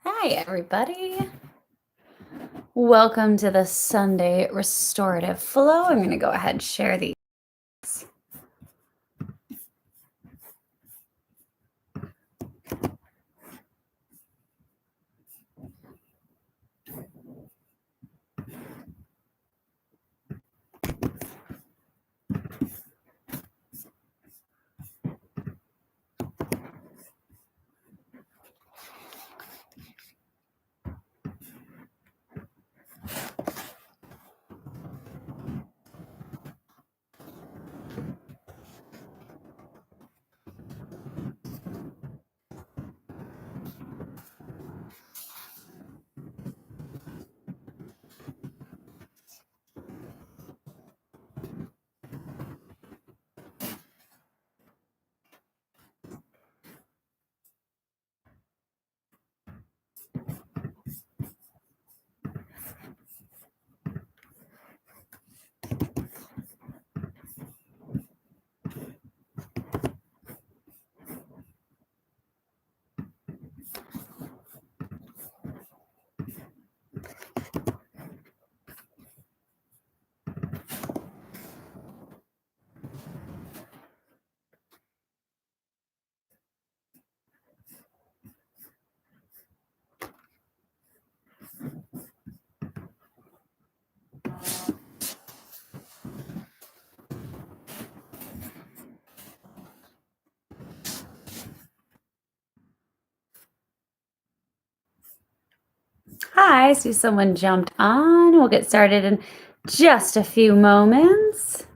Hi, everybody. Welcome to the Sunday Restorative Flow. I'm going to go ahead and share these. Hi, I see someone jumped on. We'll get started in just a few moments.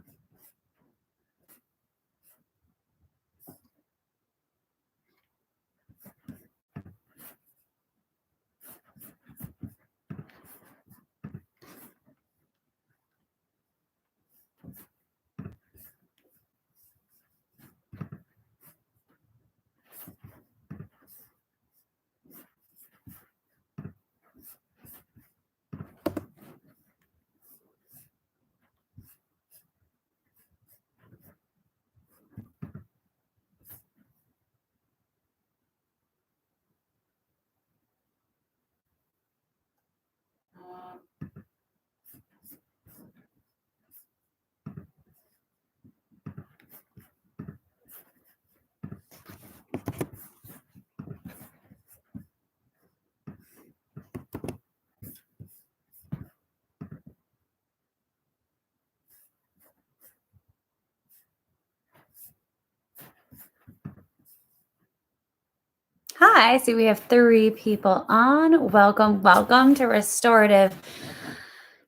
Hi, I see we have 3 people on. Welcome to Restorative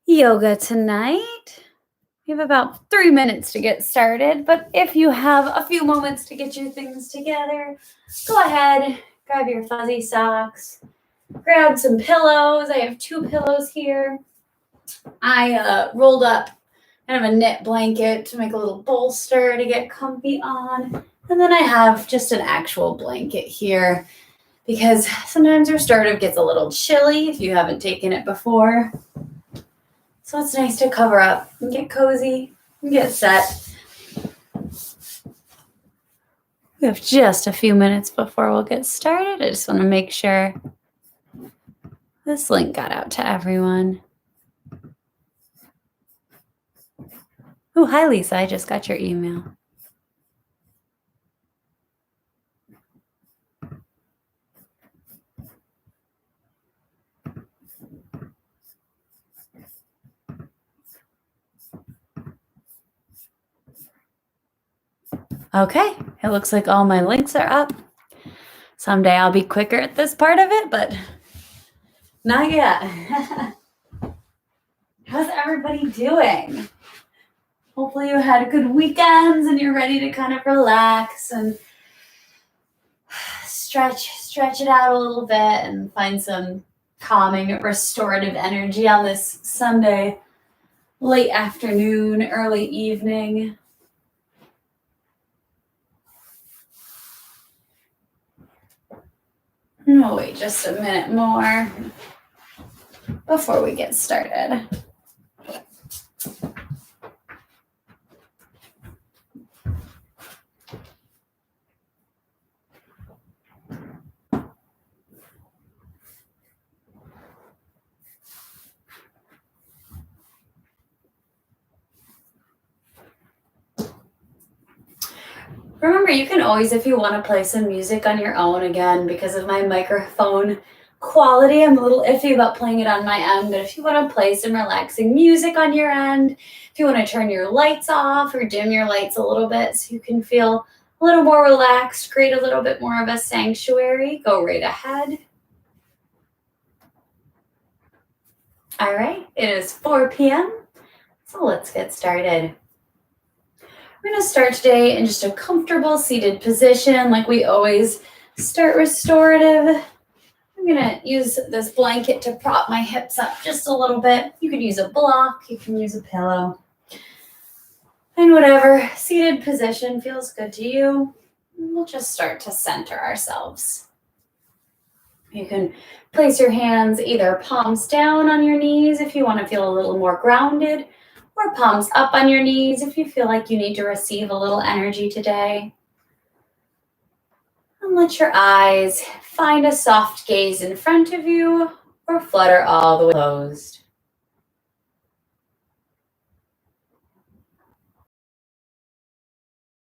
Yoga tonight. We have about 3 minutes to get started, but if you have a few moments to get your things together, go ahead, grab your fuzzy socks, grab some pillows. I have 2 pillows here. I rolled up kind of a knit blanket to make a little bolster to get comfy on. And then I have just an actual blanket here because sometimes restorative gets a little chilly if you haven't taken it before. So it's nice to cover up and get cozy and get set. We have just a few minutes before we'll get started. I just want to make sure this link got out to everyone. Oh, hi, Lisa. I just got your email. Okay, it looks like all my links are up. Someday I'll be quicker at this part of it, but not yet. How's everybody doing? Hopefully you had good weekends and you're ready to kind of relax and stretch it out a little bit and find some calming, restorative energy on this Sunday late afternoon, early evening. We'll wait just a minute more before we get started. Remember, you can always, if you want to play some music on your own, again, because of my microphone quality, I'm a little iffy about playing it on my end, but if you want to play some relaxing music on your end, if you want to turn your lights off or dim your lights a little bit so you can feel a little more relaxed, create a little bit more of a sanctuary, go right ahead. All right, it is 4 p.m., so let's get started. We're going to start today in just a comfortable seated position like we always start restorative. I'm going to use this blanket to prop my hips up just a little bit. You could use a block, you can use a pillow. And whatever seated position feels good to you, we'll just start to center ourselves. You can place your hands either palms down on your knees if you want to feel a little more grounded, or palms up on your knees if you feel like you need to receive a little energy today. And let your eyes find a soft gaze in front of you or flutter all the way closed.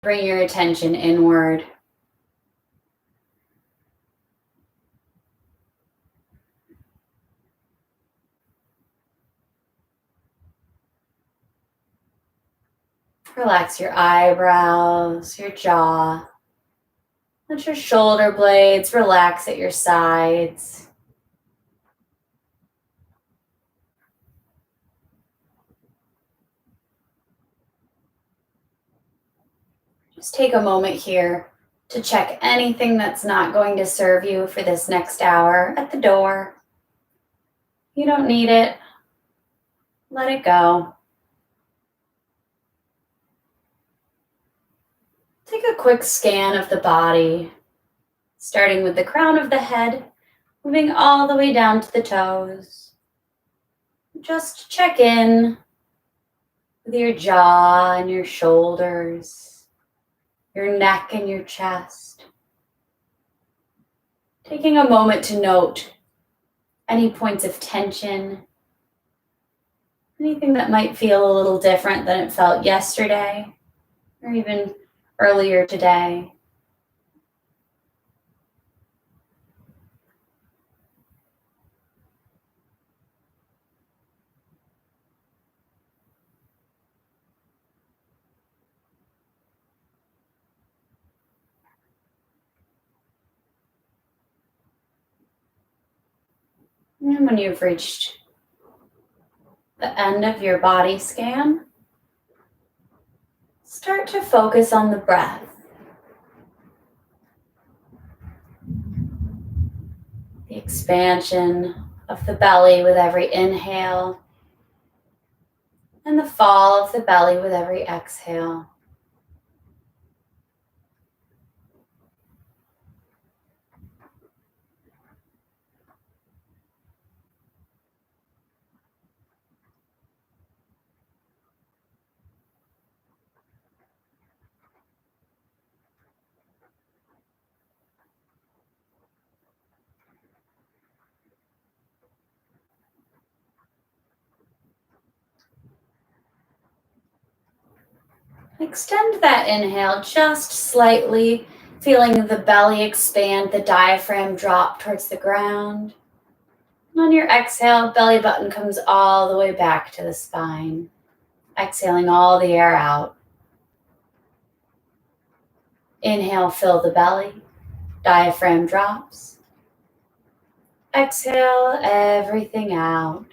Bring your attention inward. Relax your eyebrows, your jaw. Let your shoulder blades relax at your sides. Just take a moment here to check anything that's not going to serve you for this next hour at the door. You don't need it. Let it go. Take a quick scan of the body, starting with the crown of the head, moving all the way down to the toes. Just check in with your jaw and your shoulders, your neck and your chest. Taking a moment to note any points of tension, anything that might feel a little different than it felt yesterday or even earlier today. And when you've reached the end of your body scan, start to focus on the breath. The expansion of the belly with every inhale, and the fall of the belly with every exhale. Extend that inhale just slightly, feeling the belly expand, the diaphragm drop towards the ground. And on your exhale, belly button comes all the way back to the spine. Exhaling all the air out. Inhale, fill the belly, diaphragm drops. Exhale everything out.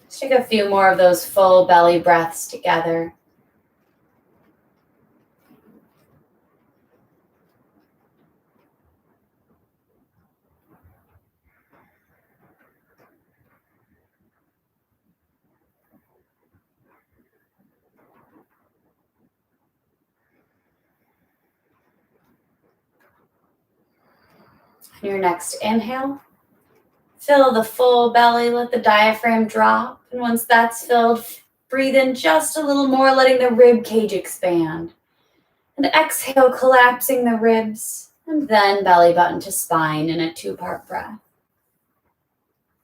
Let's take a few more of those full belly breaths together. On your next inhale, fill the full belly, let the diaphragm drop. And once that's filled, breathe in just a little more, letting the rib cage expand. And exhale, collapsing the ribs, and then belly button to spine in a 2-part breath.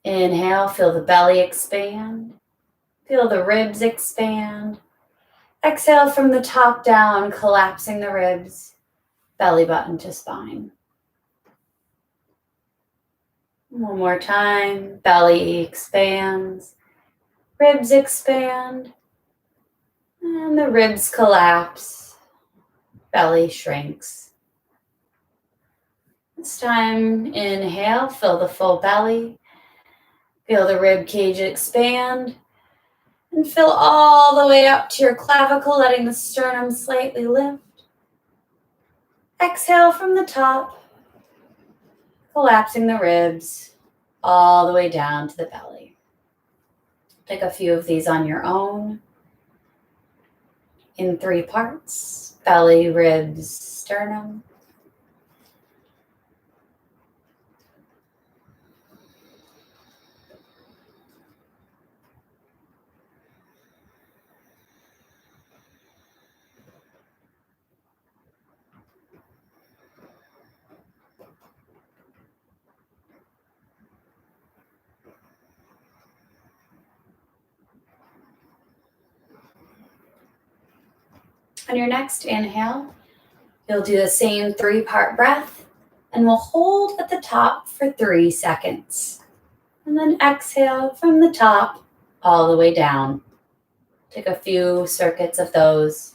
Inhale, feel the belly expand. Feel the ribs expand. Exhale from the top down, collapsing the ribs, belly button to spine. One more time. Belly expands. Ribs expand. And the ribs collapse. Belly shrinks. This time, inhale, fill the full belly. Feel the rib cage expand. And fill all the way up to your clavicle, letting the sternum slightly lift. Exhale from the top, collapsing the ribs all the way down to the belly. Take a few of these on your own in 3 parts: belly, ribs, sternum. On your next inhale, you'll do the same 3-part breath, and we'll hold at the top for 3 seconds. And then exhale from the top all the way down. Take a few circuits of those.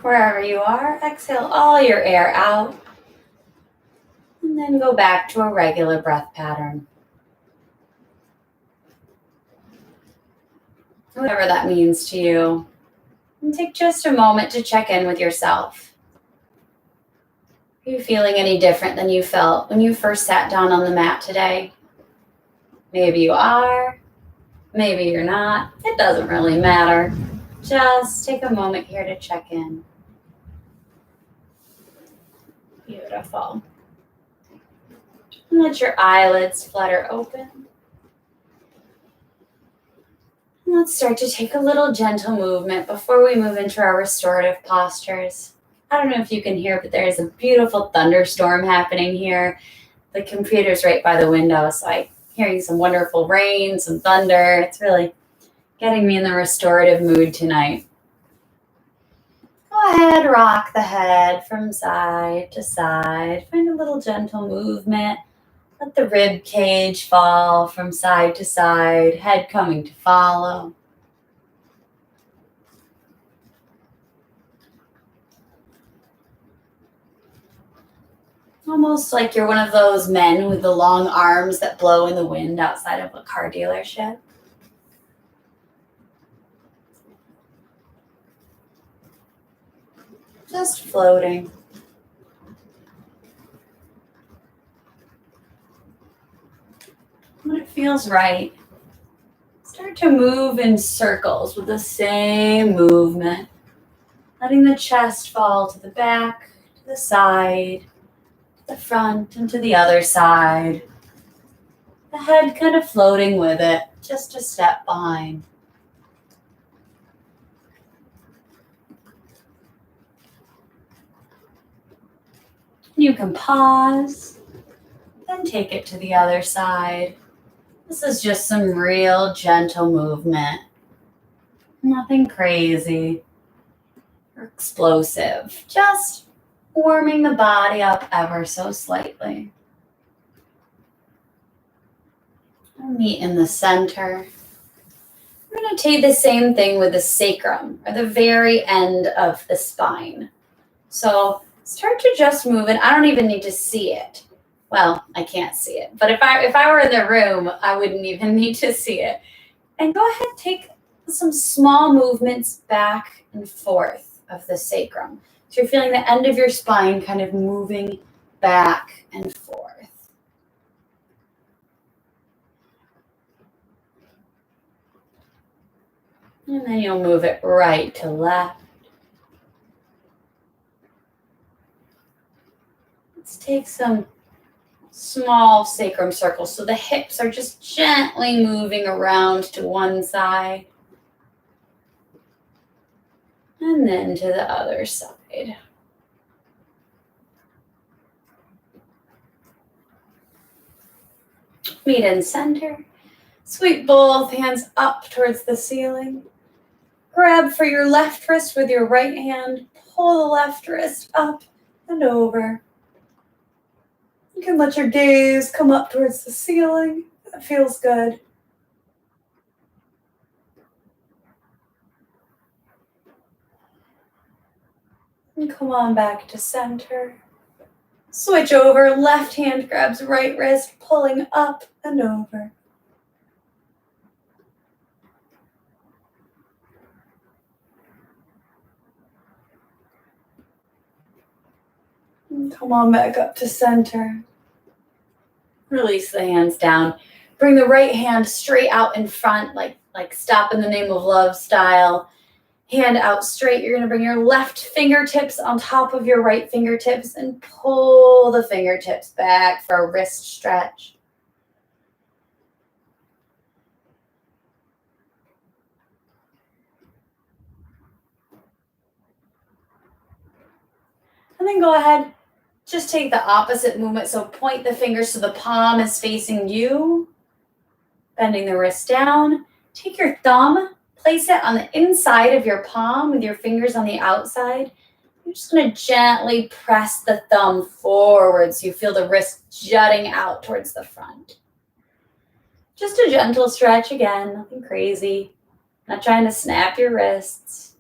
Wherever you are, exhale all your air out, and then go back to a regular breath pattern. Whatever that means to you. And take just a moment to check in with yourself. Are you feeling any different than you felt when you first sat down on the mat today? Maybe you are, maybe you're not. It doesn't really matter. Just take a moment here to check in. Beautiful. And let your eyelids flutter open. And let's start to take a little gentle movement before we move into our restorative postures. I don't know if you can hear, but there is a beautiful thunderstorm happening here. The computer's right by the window, so I'm hearing some wonderful rain, some thunder. It's really getting me in the restorative mood tonight. Go ahead, rock the head from side to side. Find a little gentle movement. Let the rib cage fall from side to side, head coming to follow. Almost like you're one of those men with the long arms that blow in the wind outside of a car dealership. Just floating. When it feels right, start to move in circles with the same movement, letting the chest fall to the back, to the side, to the front, and to the other side. The head kind of floating with it, just a step behind. You can pause, then take it to the other side. This is just some real gentle movement. Nothing crazy or explosive. Just warming the body up ever so slightly. Meet in the center. We're going to take the same thing with the sacrum, or the very end of the spine. So start to just move it. I don't even need to see it. Well, I can't see it, but if I were in the room, I wouldn't even need to see it. And go ahead, take some small movements back and forth of the sacrum. So you're feeling the end of your spine kind of moving back and forth. And then you'll move it right to left. Let's take some small sacrum circles. So the hips are just gently moving around to one side. And then to the other side. Meet in center. Sweep both hands up towards the ceiling. Grab for your left wrist with your right hand. Pull the left wrist up and over. You can let your gaze come up towards the ceiling. That feels good. And come on back to center. Switch over. Left hand grabs right wrist, pulling up and over. And come on back up to center. Release the hands down. Bring the right hand straight out in front, like stop in the name of love style. Hand out straight. You're going to bring your left fingertips on top of your right fingertips and pull the fingertips back for a wrist stretch. And then go ahead, just take the opposite movement. So point the fingers so the palm is facing you. Bending the wrist down. Take your thumb, place it on the inside of your palm with your fingers on the outside. You're just going to gently press the thumb forward so you feel the wrist jutting out towards the front. Just a gentle stretch again, nothing crazy. Not trying to snap your wrists.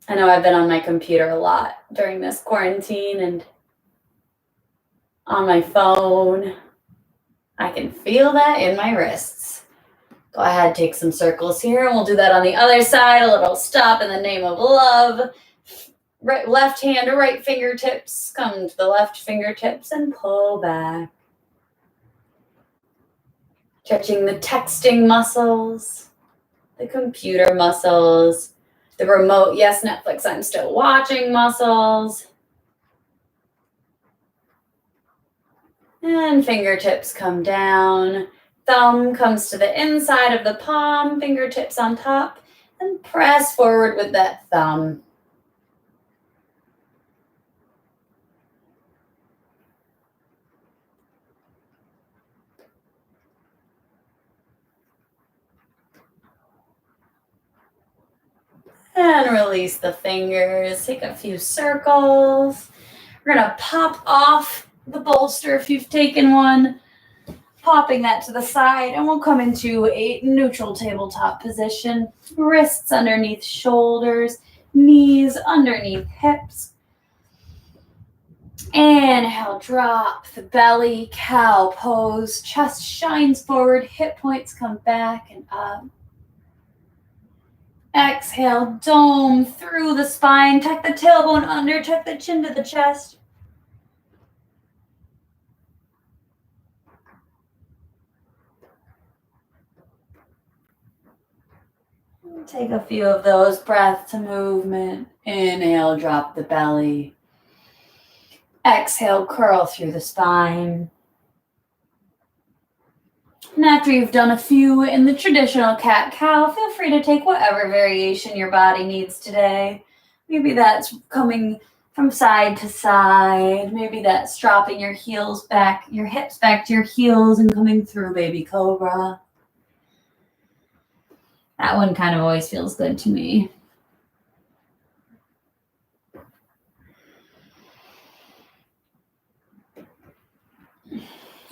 I know I've been on my computer a lot during this quarantine and on my phone. I can feel that in my wrists. Go ahead, take some circles here, and we'll do that on the other side. A little stop in the name of love. Right, left hand to right fingertips. Come to the left fingertips and pull back. Stretching the texting muscles, the computer muscles, the remote, yes, Netflix, I'm still watching muscles. And fingertips come down. Thumb comes to the inside of the palm, fingertips on top, and press forward with that thumb. And release the fingers. Take a few circles. We're going to pop off the bolster if you've taken one. Popping that to the side, and we'll come into a neutral tabletop position. Wrists underneath shoulders, knees underneath hips. Inhale, drop the belly, cow pose. Chest shines forward, hip points come back and up. Exhale, dome through the spine. Tuck the tailbone under, tuck the chin to the chest. Take a few of those breaths to movement. Inhale, drop the belly. Exhale, curl through the spine. And after you've done a few in the traditional cat-cow, feel free to take whatever variation your body needs today. Maybe that's coming from side to side. Maybe that's dropping your heels back, your hips back to your heels and coming through baby cobra. That one kind of always feels good to me.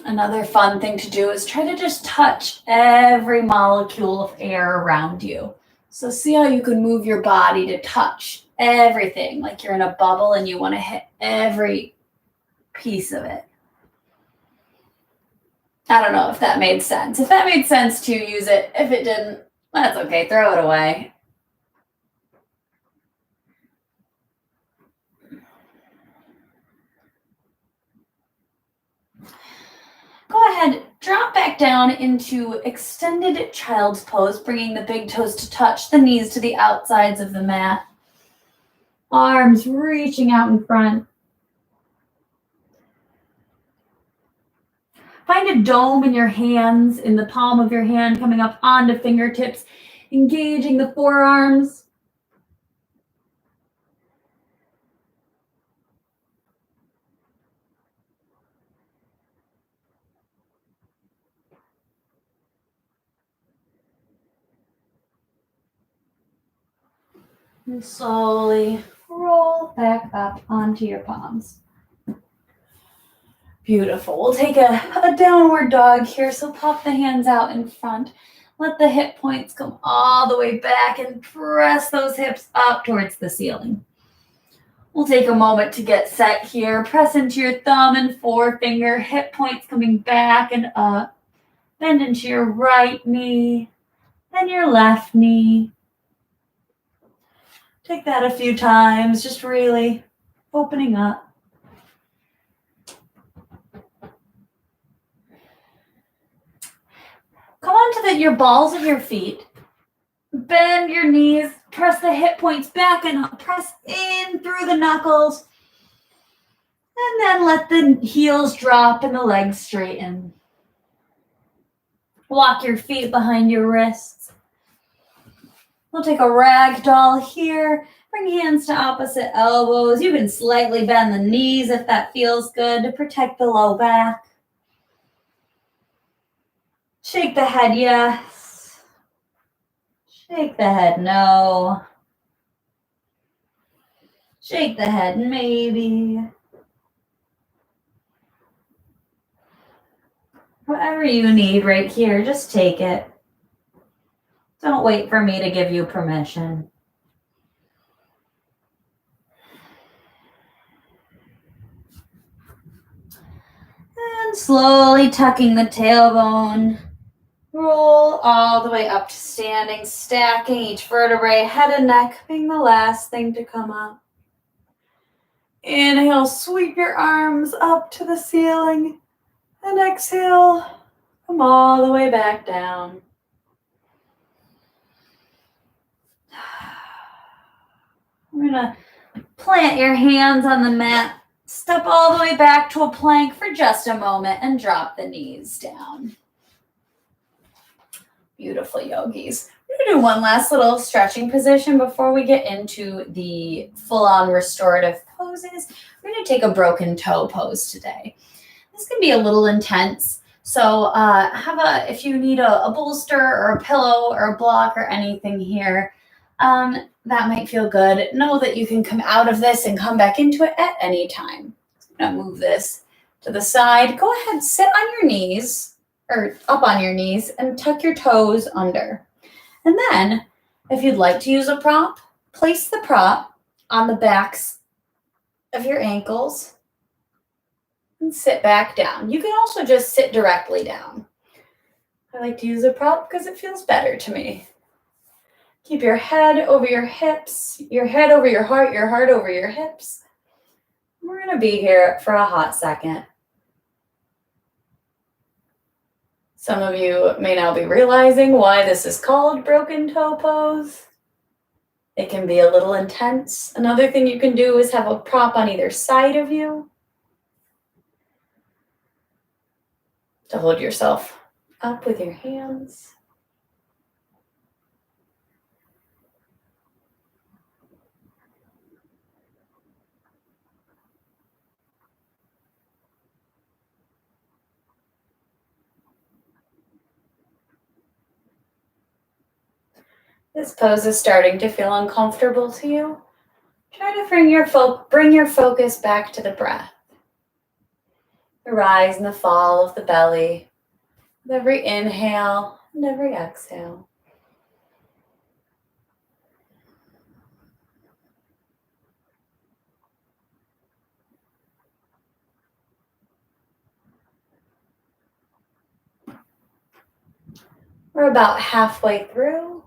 Another fun thing to do is try to just touch every molecule of air around you. So see how you can move your body to touch everything, like you're in a bubble and you want to hit every piece of it. I don't know if that made sense. If that made sense to you, use it. If it didn't, that's okay. Throw it away. Go ahead, drop back down into extended child's pose, bringing the big toes to touch, the knees to the outsides of the mat. Arms reaching out in front. Find a dome in your hands, in the palm of your hand, coming up onto fingertips, engaging the forearms. And slowly roll back up onto your palms. Beautiful. We'll take a downward dog here. So pop the hands out in front. Let the hip points come all the way back and press those hips up towards the ceiling. We'll take a moment to get set here. Press into your thumb and forefinger. Hip points coming back and up. Bend into your right knee, then your left knee. Take that a few times, just really opening up. Come onto your balls of your feet. Bend your knees, press the hip points back and up. Press in through the knuckles. And then let the heels drop and the legs straighten. Walk your feet behind your wrists. We'll take a ragdoll here. Bring hands to opposite elbows. You can slightly bend the knees if that feels good to protect the low back. Shake the head, yes. Shake the head, no. Shake the head, maybe. Whatever you need right here, just take it. Don't wait for me to give you permission. And slowly tucking the tailbone. Roll all the way up to standing, stacking each vertebrae, head and neck being the last thing to come up. Inhale, sweep your arms up to the ceiling. And exhale, come all the way back down. We're gonna plant your hands on the mat, step all the way back to a plank for just a moment, and drop the knees down. Beautiful, yogis. We're gonna do one last little stretching position before we get into the full-on restorative poses. We're gonna take a broken toe pose today. This can be a little intense. So if you need a bolster or a pillow or a block or anything here, that might feel good. Know that you can come out of this and come back into it at any time. I'm gonna move this to the side. Go ahead, sit on your knees or up on your knees and tuck your toes under. And then if you'd like to use a prop, place the prop on the backs of your ankles and sit back down. You can also just sit directly down. I like to use a prop because it feels better to me. Keep your head over your hips, your head over your heart over your hips. We're going to be here for a hot second. Some of you may now be realizing why this is called broken toe pose. It can be a little intense. Another thing you can do is have a prop on either side of you to hold yourself up with your hands. This pose is starting to feel uncomfortable to you. Try to bring your focus back to the breath. The rise and the fall of the belly. With every inhale and every exhale. We're about halfway through.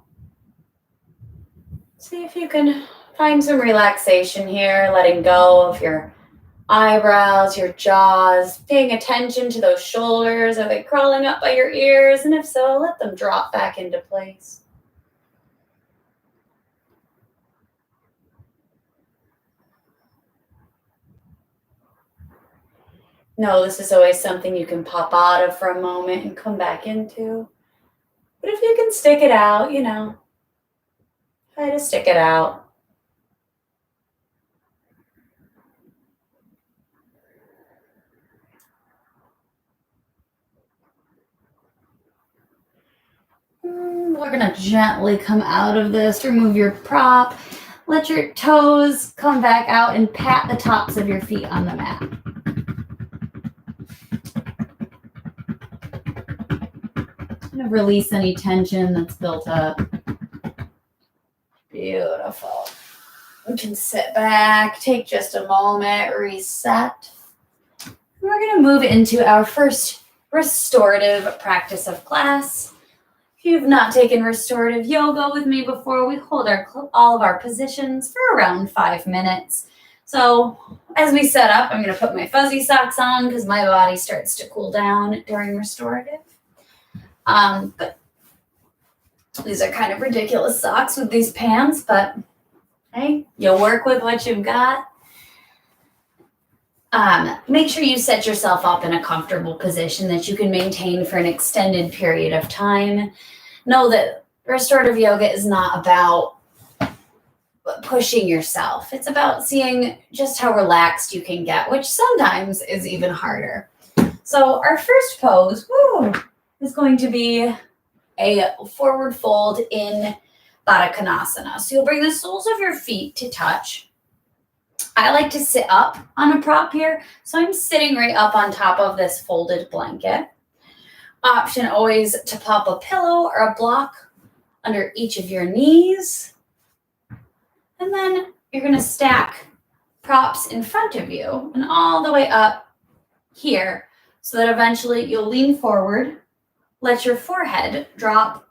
See if you can find some relaxation here, letting go of your eyebrows, your jaws, paying attention to those shoulders. Are they crawling up by your ears? And if so, let them drop back into place. No, this is always something you can pop out of for a moment and come back into. But if you can stick it out, try to stick it out. We're going to gently come out of this, remove your prop, let your toes come back out and pat the tops of your feet on the mat. Kind of release any tension that's built up. Beautiful. We can sit back, take just a moment, reset. We're going to move into our first restorative practice of class. If you've not taken restorative yoga with me before, we hold all of our positions for around 5 minutes. So as we set up, I'm going to put my fuzzy socks on because my body starts to cool down during restorative. But these are kind of ridiculous socks with these pants, but hey, you'll work with what you've got. Make sure you set yourself up in a comfortable position that you can maintain for an extended period of time. Know that restorative yoga is not about pushing yourself. It's about seeing just how relaxed you can get, which sometimes is even harder. So our first pose is going to be a forward fold in Baddha Konasana. So you'll bring the soles of your feet to touch. I like to sit up on a prop here, so I'm sitting right up on top of this folded blanket. Option always to pop a pillow or a block under each of your knees. And then you're going to stack props in front of you and all the way up here so that eventually you'll lean forward, let your forehead drop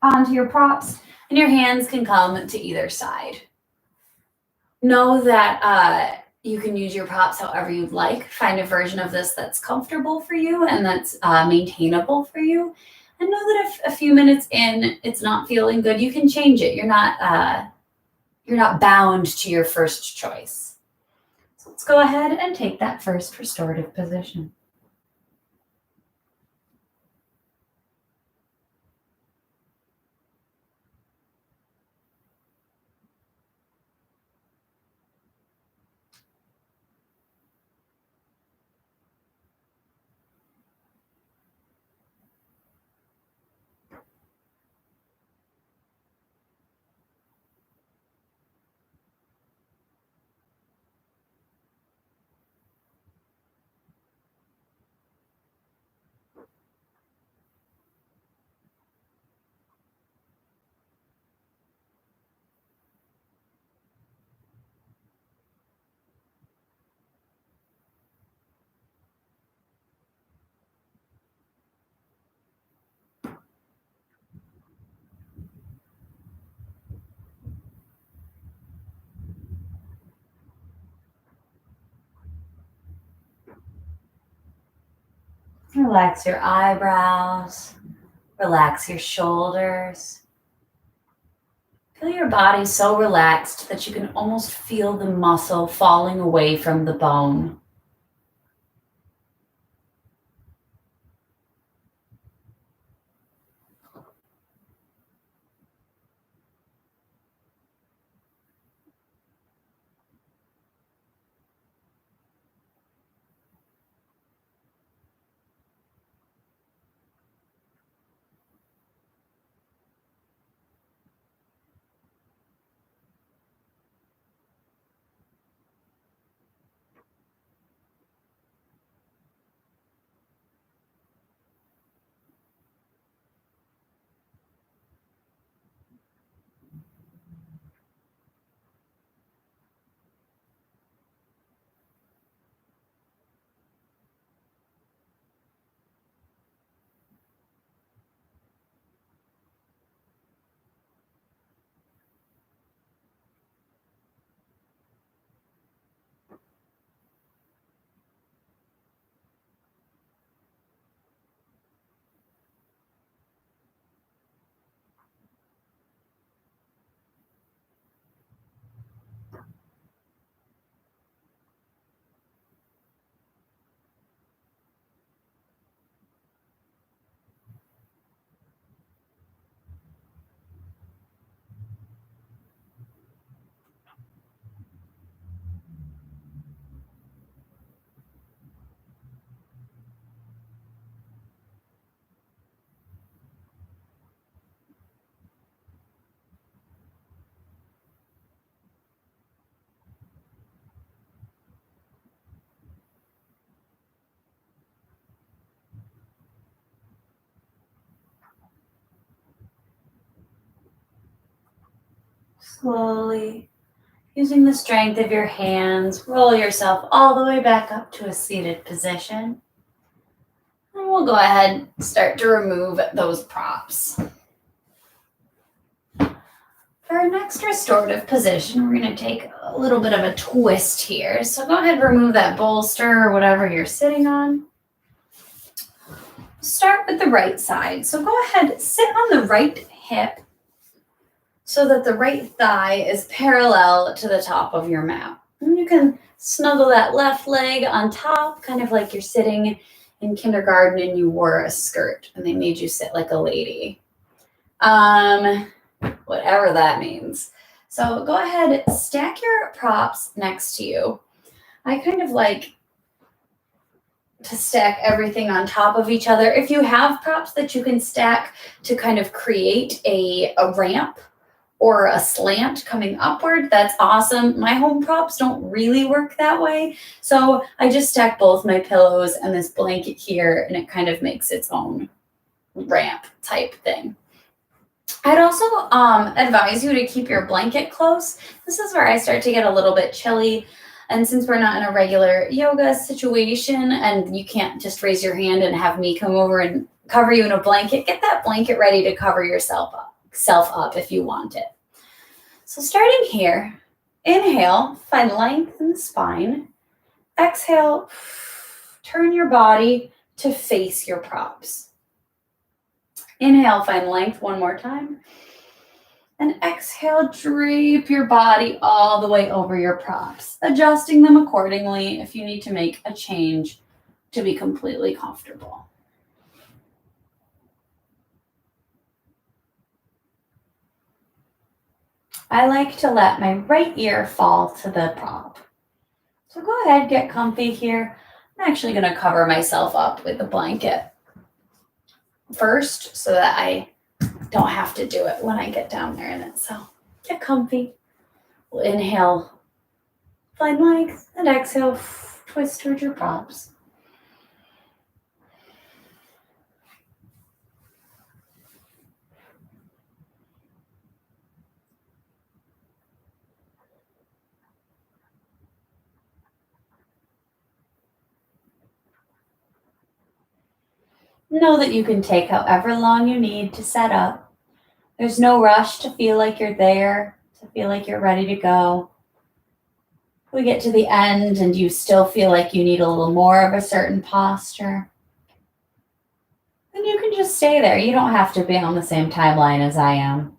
onto your props, and your hands can come to either side. Know that you can use your props however you'd like. Find a version of this that's comfortable for you and that's maintainable for you. And know that if a few minutes in it's not feeling good, you can change it. You're not bound to your first choice. So let's go ahead and take that first restorative position. Relax your eyebrows, relax your shoulders. Feel your body so relaxed that you can almost feel the muscle falling away from the bone. Slowly, using the strength of your hands, roll yourself all the way back up to a seated position. And we'll go ahead and start to remove those props. For our next restorative position, we're going to take a little bit of a twist here. So go ahead and remove that bolster or whatever you're sitting on. Start with the right side. So go ahead, sit on the right hip so that the right thigh is parallel to the top of your mat. And you can snuggle that left leg on top, kind of like you're sitting in kindergarten and you wore a skirt and they made you sit like a lady. Whatever that means. So go ahead, stack your props next to you. I kind of like to stack everything on top of each other. If you have props that you can stack to kind of create a ramp or a slant coming upward, that's awesome. My home props don't really work that way. So I just stack both my pillows and this blanket here, and it kind of makes its own ramp type thing. I'd also advise you to keep your blanket close. This is where I start to get a little bit chilly. And since we're not in a regular yoga situation and you can't just raise your hand and have me come over and cover you in a blanket, get that blanket ready to cover yourself up if you want it. So starting here, inhale, find length in the spine. Exhale, turn your body to face your props. Inhale, find length one more time. And exhale, drape your body all the way over your props, adjusting them accordingly if you need to make a change to be completely comfortable. I like to let my right ear fall to the prop. So go ahead, get comfy here. I'm actually going to cover myself up with the blanket first so that I don't have to do it when I get down there in it. So get comfy. We'll inhale, find length, and exhale, twist towards your props. Know that you can take however long you need to set up. There's no rush to feel like you're there, to feel like you're ready to go. If we get to the end and you still feel like you need a little more of a certain posture, then you can just stay there. You don't have to be on the same timeline as I am.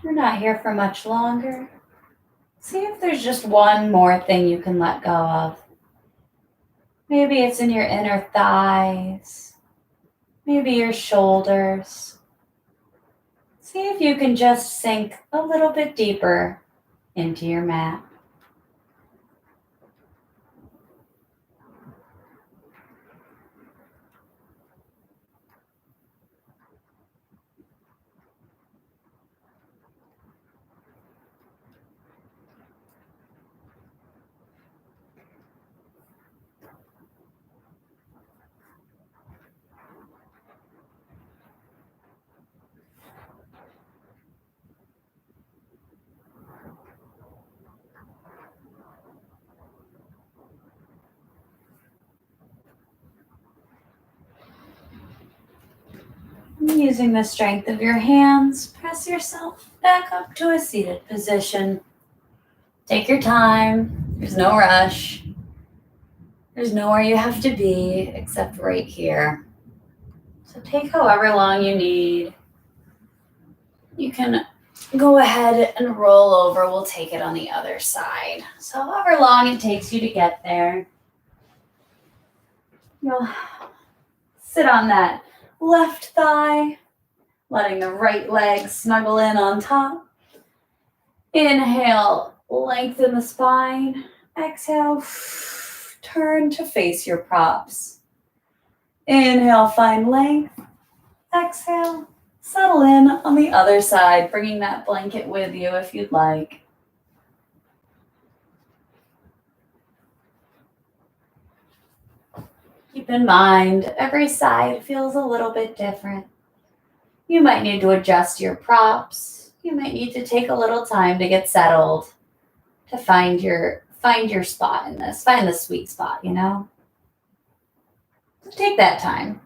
You're not here for much longer. See if there's just one more thing you can let go of. Maybe it's in your inner thighs, maybe your shoulders. See if you can just sink a little bit deeper into your mat. Using the strength of your hands, press yourself back up to a seated position. Take your time. There's no rush. There's nowhere you have to be except right here. So take however long you need. You can go ahead and roll over. We'll take it on the other side. So however long it takes you to get there, you'll sit on that left thigh, letting the right leg snuggle in on top. Inhale, lengthen the spine. Exhale, turn to face your props. Inhale, find length. Exhale, settle in on the other side, bringing that blanket with you if you'd like. Keep in mind, every side feels a little bit different. You might need to adjust your props. You might need to take a little time to get settled, to find your spot in this, find the sweet spot, So take that time.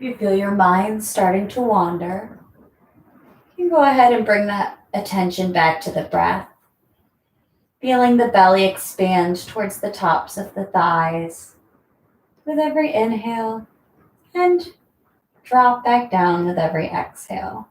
If you feel your mind starting to wander, you can go ahead and bring that attention back to the breath, feeling the belly expand towards the tops of the thighs with every inhale and drop back down with every exhale.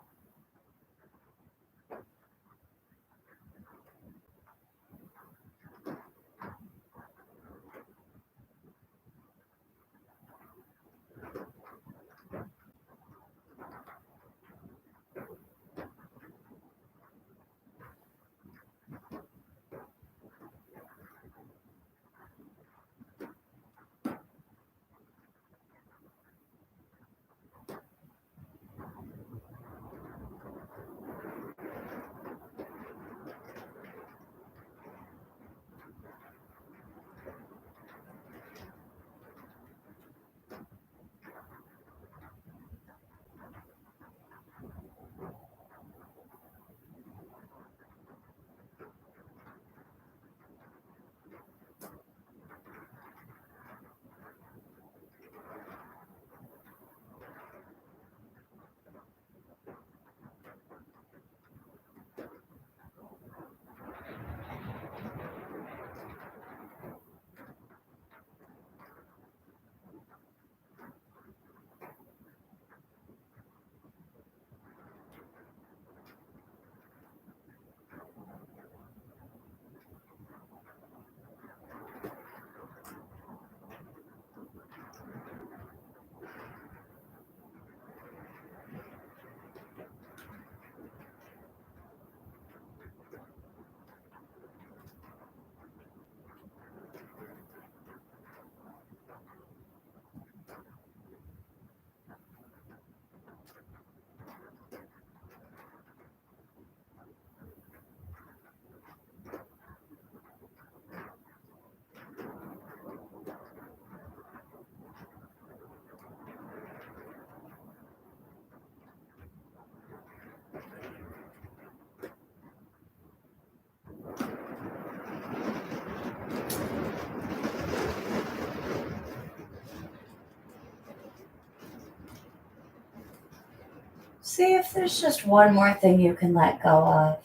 See if there's just one more thing you can let go of.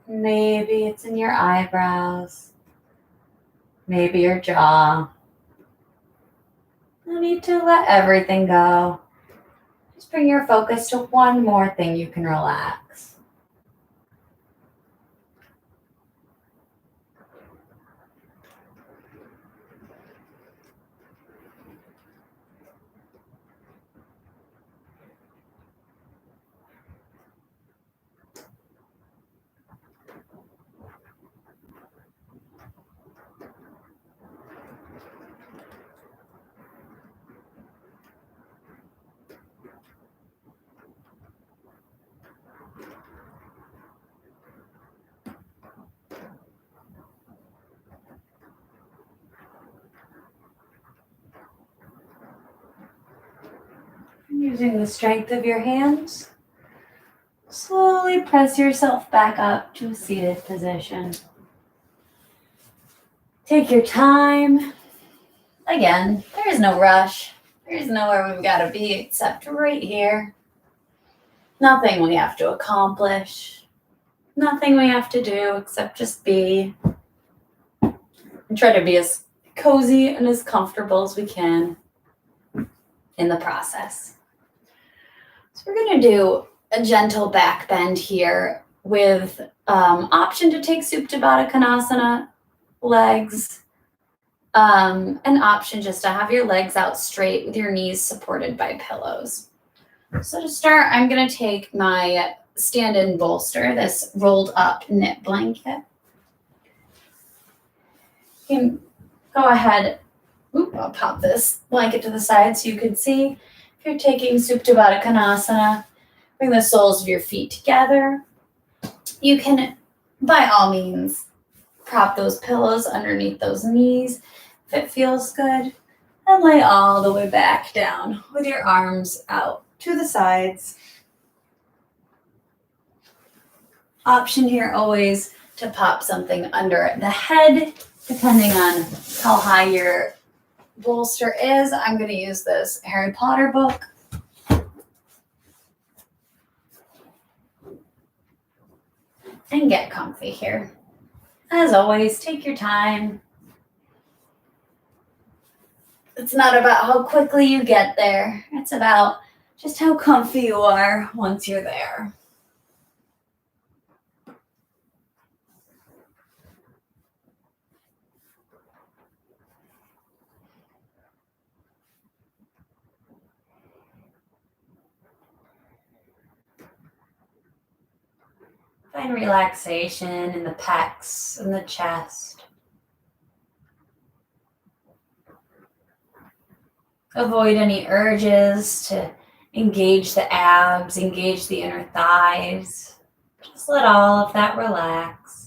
Maybe it's in your eyebrows, maybe your jaw. No need to let everything go. Just bring your focus to one more thing you can relax. Using the strength of your hands, slowly press yourself back up to a seated position. Take your time. Again, there is no rush. There is nowhere we've got to be except right here. Nothing we have to accomplish. Nothing we have to do except just be. And try to be as cozy and as comfortable as we can in the process. So we're going to do a gentle back bend here with option to take Supta Baddha Konasana legs, an option just to have your legs out straight with your knees supported by pillows. So to start, I'm going to take my stand-in bolster, this rolled up knit blanket. You can go ahead, I'll pop this blanket to the side so you can see. If you're taking Supta Baddha Konasana, bring the soles of your feet together. You can, by all means, prop those pillows underneath those knees if it feels good, and lay all the way back down with your arms out to the sides. Option here always to pop something under the head, depending on how high your bolster is. I'm going to use this Harry Potter book. And get comfy here. As always, take your time. It's not about how quickly you get there. It's about just how comfy you are once you're there. Find relaxation in the pecs and the chest. Avoid any urges to engage the abs, engage the inner thighs. Just let all of that relax.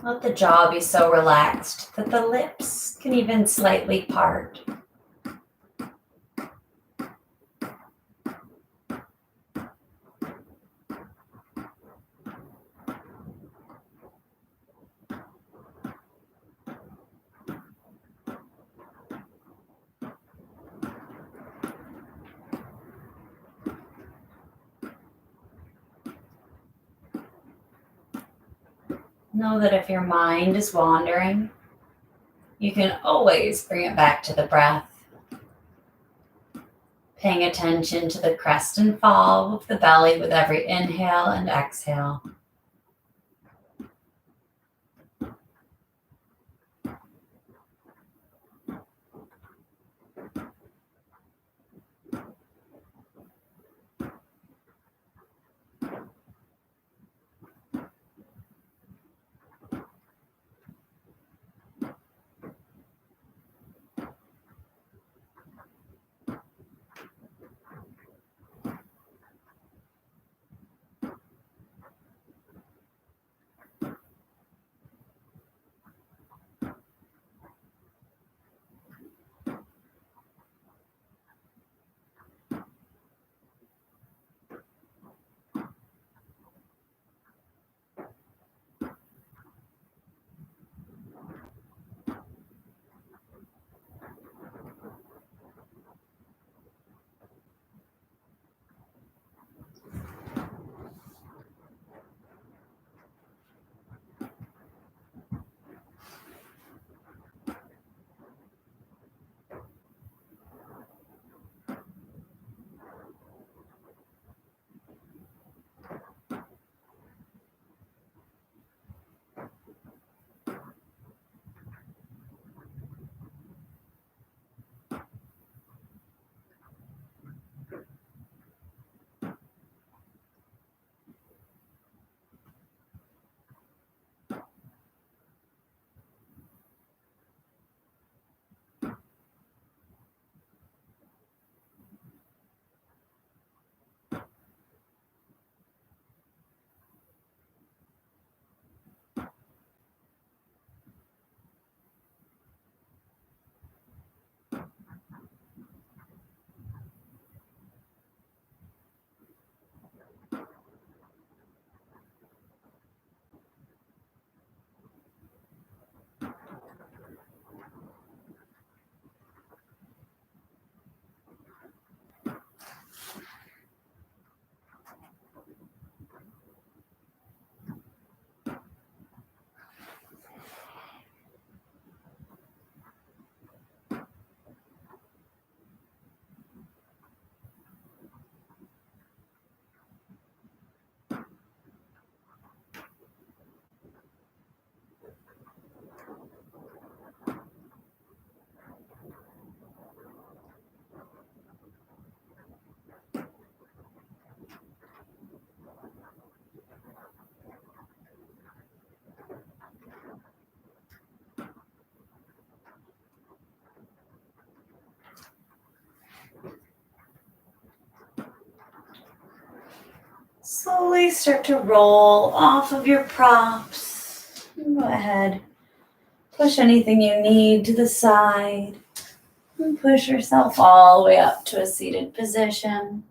Let the jaw be so relaxed that the lips can even slightly part. Know that if your mind is wandering, you can always bring it back to the breath. Paying attention to the crest and fall of the belly with every inhale and exhale. slowly start to roll off of your props. Go ahead. Push anything you need to the side. And push yourself all the way up to a seated position.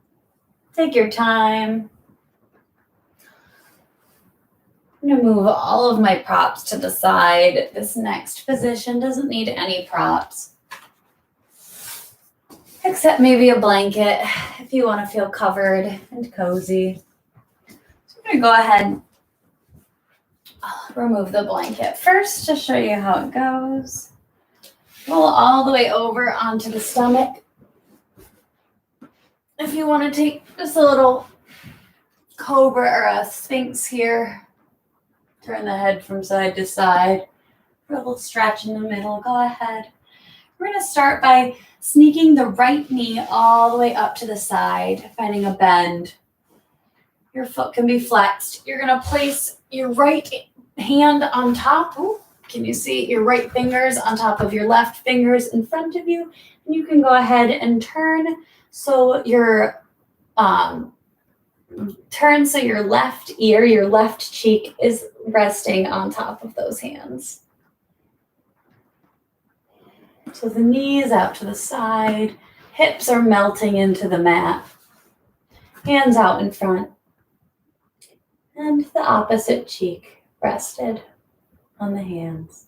Take your time. I'm going to move all of my props to the side. This next position doesn't need any props, except maybe a blanket if you want to feel covered and cozy. So I'm going to go ahead. I'll remove the blanket first to show you how it goes. Roll all the way over onto the stomach. If you want to take just a little cobra or a sphinx here, turn the head from side to side. A little stretch in the middle. Go ahead. We're going to start by sneaking the right knee all the way up to the side, finding a bend. Your foot can be flexed. You're going to place your right hand on top. Ooh, can you see your right fingers on top of your left fingers in front of you? And you can go ahead and turn so your left ear, your left cheek is resting on top of those hands. So the knees out to the side, hips are melting into the mat, hands out in front, and the opposite cheek rested on the hands.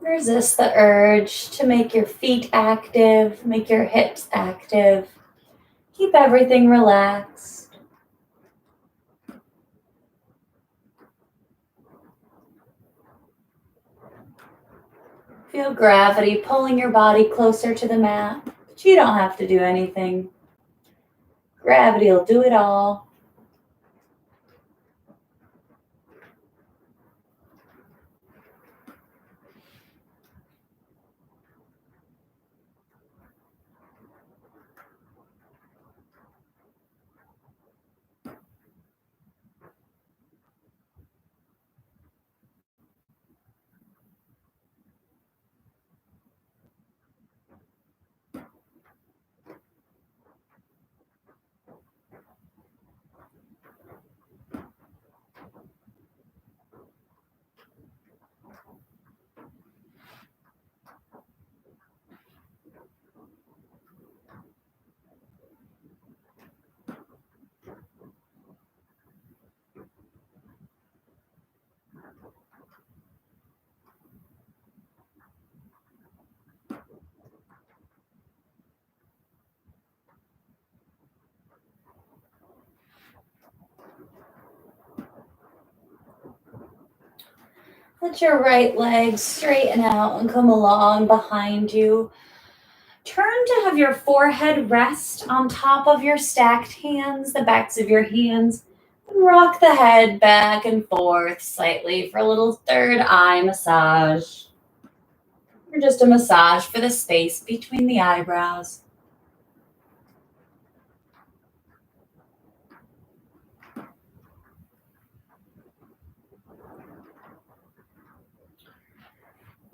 Resist the urge to make your feet active, make your hips active. Keep everything relaxed. Feel gravity pulling your body closer to the mat, but you don't have to do anything. Gravity will do it all. Let your right leg straighten out and come along behind you. Turn to have your forehead rest on top of your stacked hands, the backs of your hands. And rock the head back and forth slightly for a little third eye massage. Or just a massage for the space between the eyebrows.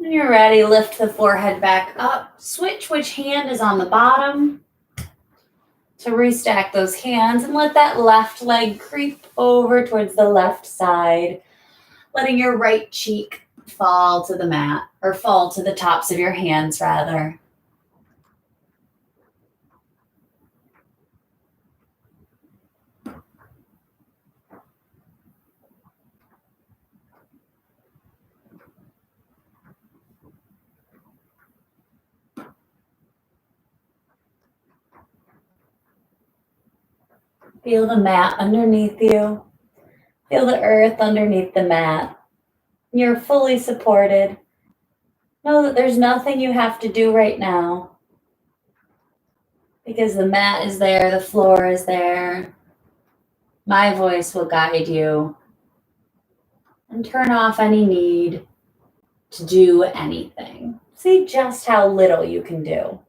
When you're ready, lift the forehead back up. Switch which hand is on the bottom to restack those hands and let that left leg creep over towards the left side, letting your right cheek fall to the mat, or fall to the tops of your hands rather. Feel the mat underneath you. Feel the earth underneath the mat. You're fully supported. Know that there's nothing you have to do right now because the mat is there, the floor is there. My voice will guide you and turn off any need to do anything. See just how little you can do.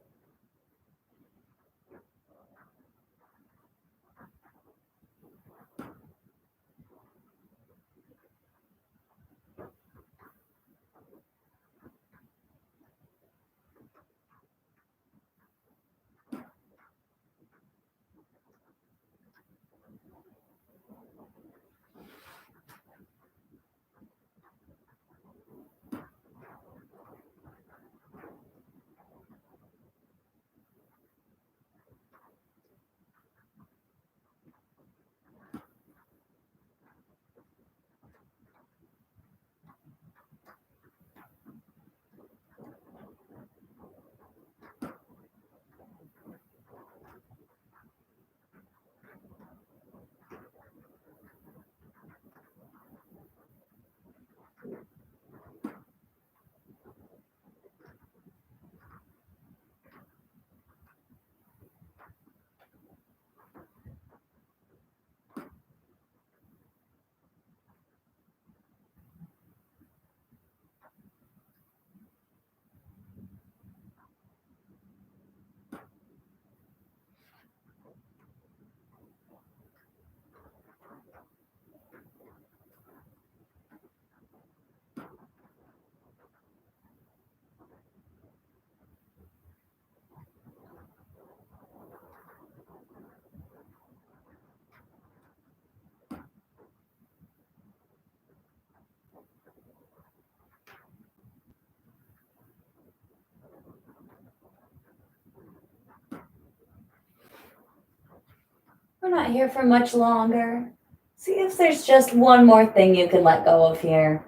We're not here for much longer. See if there's just one more thing you can let go of here.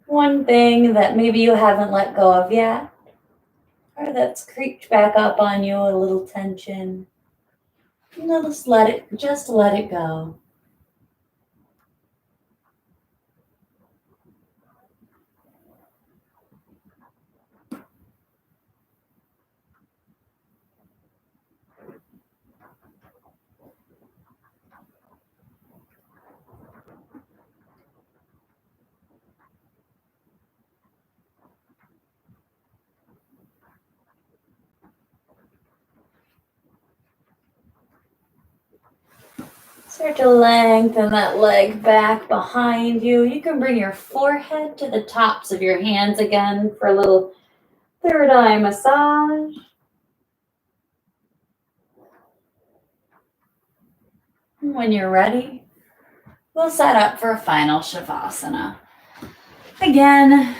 One thing that maybe you haven't let go of yet, or that's creeped back up on you, a little tension. Just let it go. Start to lengthen that leg back behind you. You can bring your forehead to the tops of your hands again for a little third eye massage. And when you're ready, we'll set up for a final Shavasana. Again,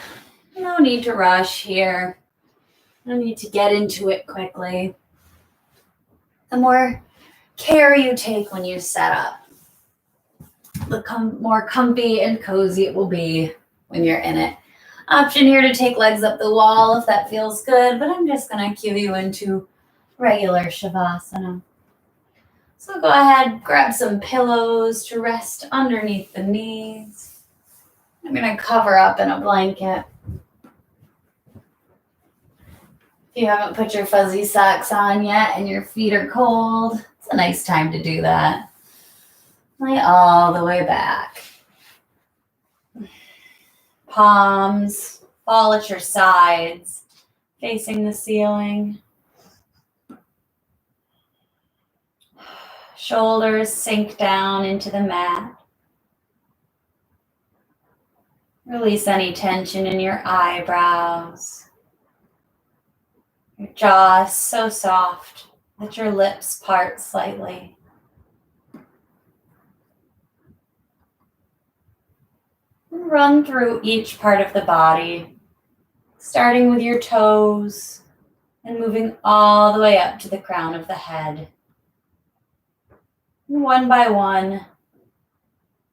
no need to rush here. No need to get into it quickly. The more care you take when you set up, the more comfy and cozy it will be when you're in it. Option here to take legs up the wall if that feels good, but I'm just going to cue you into regular Shavasana. So go ahead, grab some pillows to rest underneath the knees. I'm going to cover up in a blanket. If you haven't put your fuzzy socks on yet and your feet are cold, it's a nice time to do that. Lay all the way back. Palms fall at your sides, facing the ceiling. Shoulders sink down into the mat. Release any tension in your eyebrows. Your jaw is so soft that your lips part slightly. And run through each part of the body, starting with your toes and moving all the way up to the crown of the head. And one by one,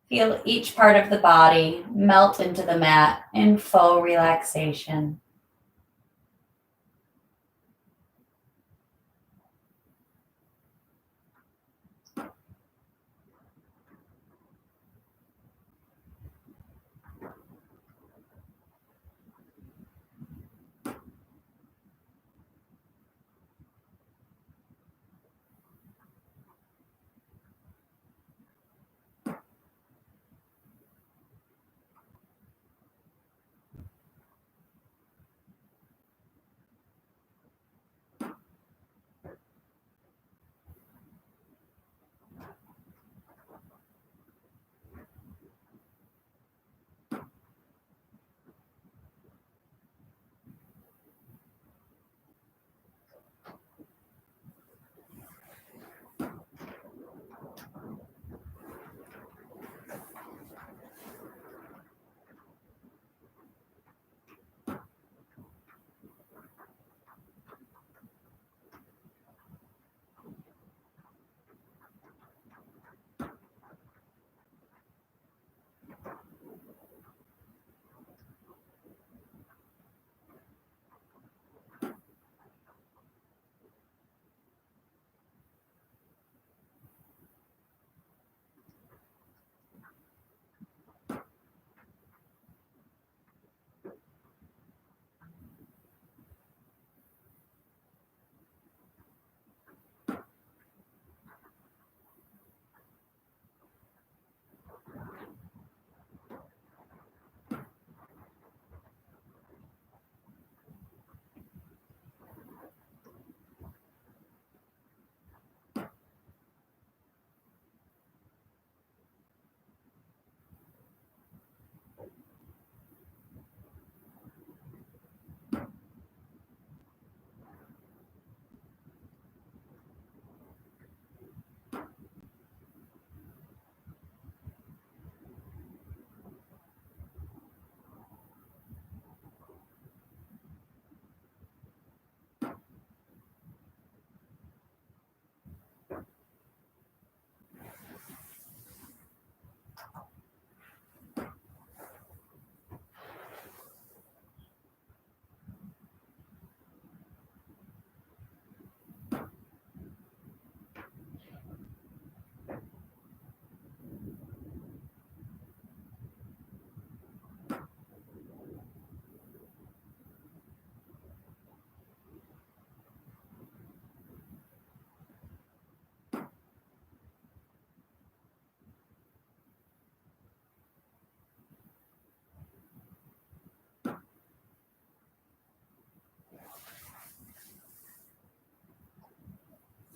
feel each part of the body melt into the mat in full relaxation.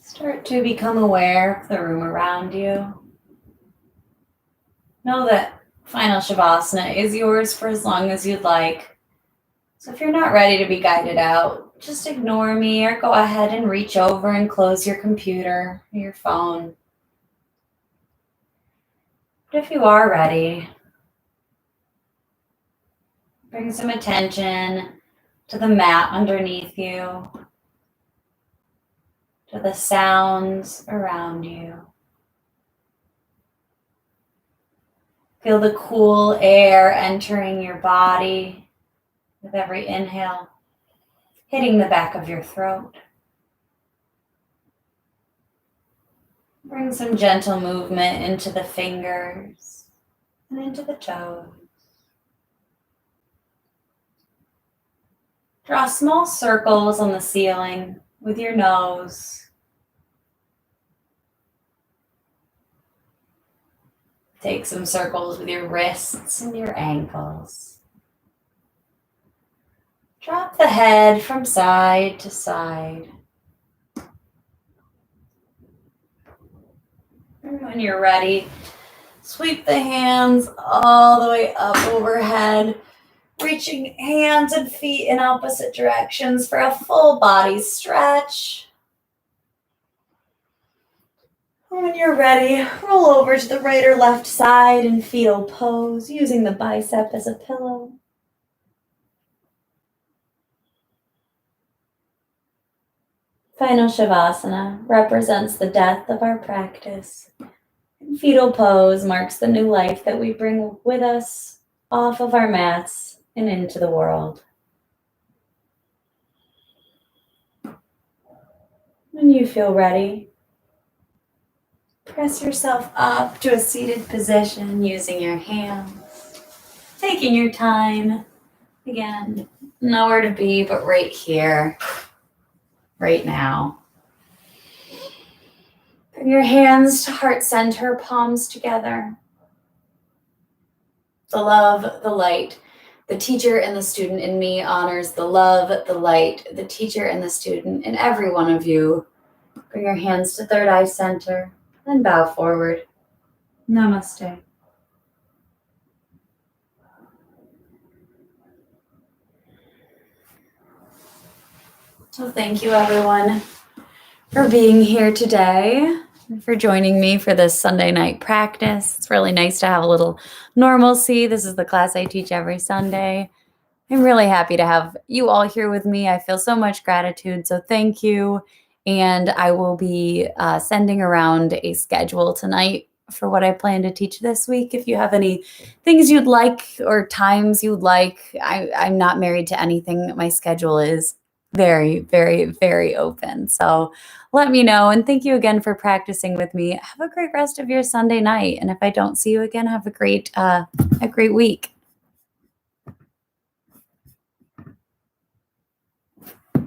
Start to become aware of the room around you. Know that final Shavasana is yours for as long as you'd like. So if you're not ready to be guided out, just ignore me or go ahead and reach over and close your computer or your phone. But if you are ready, bring some attention to the mat underneath you, to the sounds around you. Feel the cool air entering your body with every inhale, hitting the back of your throat. Bring some gentle movement into the fingers and into the toes. Draw small circles on the ceiling with your nose. Take some circles with your wrists and your ankles. Drop the head from side to side. And when you're ready, Sweep the hands all the way up overhead, reaching hands and feet in opposite directions for a full body stretch. When you're ready, roll over to the right or left side in fetal pose, using the bicep as a pillow. Final Shavasana represents the death of our practice. Fetal pose marks the new life that we bring with us off of our mats and into the world. When you feel ready, press yourself up to a seated position using your hands, taking your time. Again, nowhere to be but right here, right now. Bring your hands to heart center, palms together. The love, the light, the teacher and the student in me honors the love, the light, the teacher and the student in every one of you. Bring your hands to third eye center and bow forward. Namaste. So thank you everyone for being here today, for joining me for this Sunday night practice. It's really nice to have a little normalcy. This is the class I teach every Sunday. I'm really happy to have you all here with me. I feel so much gratitude, so thank you. And I will be sending around a schedule tonight for what I plan to teach this week. If you have any things you'd like or times you'd like, I'm not married to anything. My schedule is very, very, very open. So let me know. And thank you again for practicing with me. Have a great rest of your Sunday night. And if I don't see you again, have a great week.